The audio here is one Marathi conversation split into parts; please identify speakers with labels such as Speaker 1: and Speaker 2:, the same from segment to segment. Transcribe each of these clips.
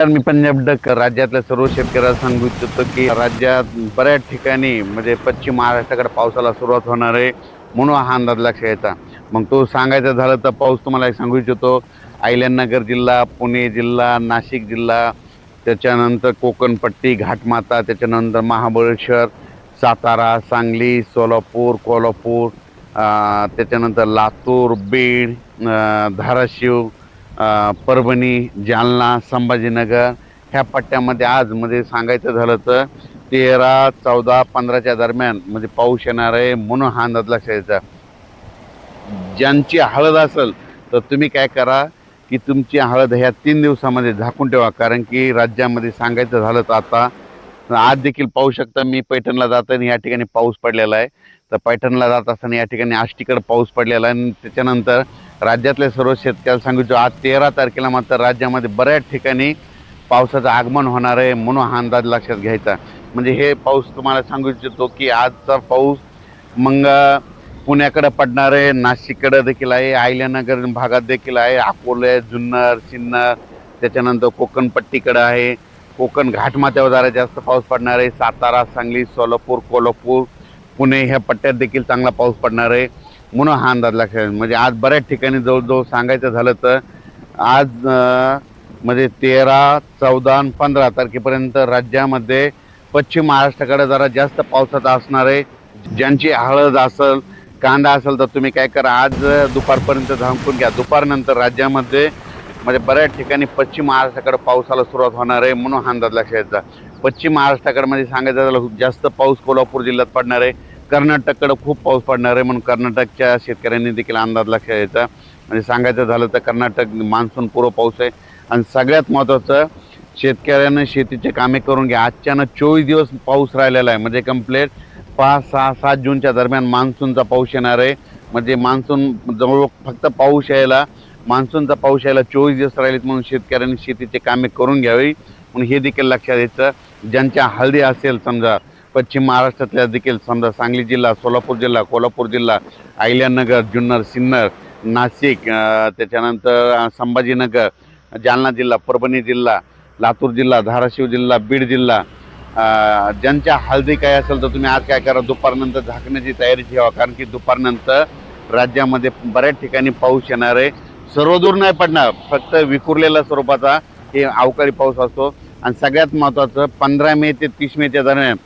Speaker 1: तर मी पंजाब डक राज्यातल्या सर्व शेतकऱ्यांना सांगू इच्छितो की राज्यात बऱ्याच ठिकाणी म्हणजे पश्चिम महाराष्ट्राकडे पावसाला सुरुवात होणार आहे, म्हणून हा अंदाज लक्षात यायचा. मग तो सांगायचं झालं तर पाऊस तुम्हाला एक सांगू इच्छितो. अहिल्यानगर जिल्हा, पुणे जिल्हा, नाशिक जिल्हा, त्याच्यानंतर कोकणपट्टी, घाटमाता, त्याच्यानंतर महाबळेश्वर, सातारा, सांगली, सोलापूर, कोल्हापूर, त्याच्यानंतर लातूर, बीड, धाराशिव, परभणी, जालना, संभाजीनगर ह्या पट्ट्यामध्ये आज म्हणजे सांगायचं झालं तर 13, 14, 15च्या दरम्यान म्हणजे पाऊस येणार आहे, म्हणून हा अंदाज लक्षात यायचा. ज्यांची हळद असेल तर तुम्ही काय करा की तुमची हळद ह्या 3 दिवसामध्ये झाकून ठेवा, कारण की राज्यामध्ये सांगायचं झालं तर आता आज देखील पाहू शकता. मी पैठणला जाताना या ठिकाणी पाऊस पडलेला आहे. तर पैठणला जात असताना या ठिकाणी आष्टीकडे पाऊस पडलेला आहे आणि त्याच्यानंतर राज्यातल्या सर्व शेतकऱ्याला सांगितलं आज 13 तारखेला मात्र राज्यामध्ये बऱ्याच ठिकाणी पावसाचं आगमन होणार आहे, म्हणून हा अंदाज लक्षात घ्यायचा. म्हणजे हे पाऊस तुम्हाला सांगू इच्छितो की आजचा पाऊस मग पुण्याकडे पडणार आहे, नाशिककडे देखील आहे, अहिल्यानगर भागात देखील आहे, अकोले, जुन्नर, सिन्नर, त्याच्यानंतर कोकणपट्टीकडे आहे, कोकण घाटमाथ्यावर जरा जास्त पाऊस पडणार आहे, सातारा, सांगली, सोलापूर, कोल्हापूर, पुणे ह्या पट्ट्यात देखील चांगला पाऊस पडणार आहे, म्हणून हा अंदाज लक्षात. म्हणजे आज बऱ्याच ठिकाणी जवळजवळ सांगायचं झालं तर आज म्हणजे 13, 14 आणि 15 तारखेपर्यंत राज्यामध्ये पश्चिम महाराष्ट्राकडे जरा जास्त पावसाचा असणार आहे. ज्यांची हळद असेल, कांदा असेल तर तुम्ही काय करा, आज दुपारपर्यंत झाकून घ्या. दुपारनंतर राज्यामध्ये म्हणजे बऱ्याच ठिकाणी पश्चिम महाराष्ट्राकडे पावसाला सुरुवात होणार आहे, म्हणून हा अंदाज लक्षात यायचा. पश्चिम महाराष्ट्राकडे म्हणजे सांगायचं झालं जास्त पाऊस कोल्हापूर जिल्ह्यात पडणार आहे, कर्नाटककडे खूप पाऊस पडणार आहे, म्हणून कर्नाटकच्या शेतकऱ्यांनी देखील अंदाज लक्षात यायचा. म्हणजे सांगायचं झालं तर कर्नाटक मान्सून पूर्व पाऊस आहे. आणि सगळ्यात महत्त्वाचं, शेतकऱ्यांना शेतीचे कामे करून घ्या. आजच्यानं 24 दिवस पाऊस राहिलेला आहे, म्हणजे कंप्लीट 5, 6, 7 जूनच्या दरम्यान मान्सूनचा पाऊस येणार आहे. म्हणजे मान्सून जवळ फक्त मान्सूनचा पाऊस यायला 24 दिवस राहिलेत, म्हणून शेतकऱ्यांनी शेतीचे कामे करून घ्यावी, म्हणून हे देखील लक्षात यायचं. ज्यांच्या हळदी असेल समजा पश्चिम महाराष्ट्रातल्या देखील समजा सांगली जिल्हा, सोलापूर जिल्हा, कोल्हापूर जिल्हा, अहिल्यानगर, जुन्नर, सिन्नर, नाशिक, त्याच्यानंतर संभाजीनगर, जालना जिल्हा, परभणी जिल्हा, लातूर जिल्हा, धाराशिव जिल्हा, बीड जिल्हा, ज्यांच्या हळदी काय असेल तर तुम्ही आज काय करा, दुपारनंतर झाकण्याची तयारी ठेवा, कारण की दुपारनंतर राज्यामध्ये बऱ्याच ठिकाणी पाऊस येणार आहे. सर्वदूर नाही पडणार, फक्त विखुरलेल्या स्वरूपाचा हे अवकाळी पाऊस असतो. आणि सगळ्यात महत्त्वाचं 15 मे ते 30 मेच्या दरम्यान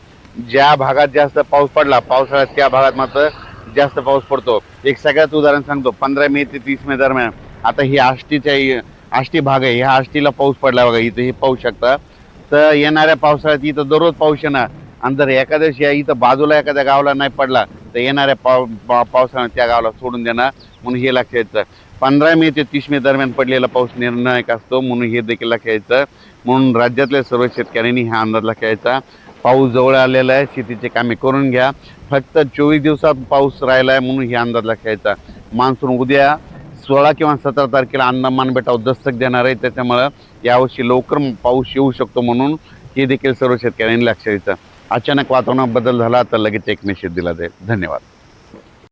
Speaker 1: ज्या भागात जास्त पाऊस पडला पावसाळ्यात त्या भागात मात्र जास्त पाऊस पडतो. एक सगळ्यात उदाहरण सांगतो. 15 मे ते 30 मे दरम्यान आता ही आष्टी भाग आहे, ह्या आष्टीला पाऊस पडला बघा, इथं हे पाहू शकता. तर येणाऱ्या पावसाळ्यात इथं दररोज पाऊस येणार, आणि जर एखाद्या दिवशी इथं बाजूला एखाद्या गावाला नाही पडला तर येणाऱ्या पावसाळ्यात त्या गावाला सोडून देणार, म्हणून हे लक्षात यायचं. 15 मे ते 30 मे दरम्यान पडलेला पाऊस निर्णायक असतो, म्हणून हे देखील लक्षात यायचं. म्हणून राज्यातल्या सर्व शेतकऱ्यांनी हा अंदाज लक्षात यायचा. पाऊस जवळ आलेला आहे, शेतीचे कामे करून घ्या. फक्त 24 दिवसात पाऊस राहिला आहे, म्हणून हे अंदाज लक्षात यायचा. मान्सून उद्या 16 किंवा 17 तारखेला अंदमान बेटावर दस्तक देणार आहे, त्याच्यामुळं यावर्षी लवकर पाऊस येऊ शकतो, म्हणून हे देखील सर्व शेतकऱ्यांनी लक्षात यायचं. अचानक वातावरणात बदल झाला तर लगेच एक मेसेज दिला जाईल. धन्यवाद.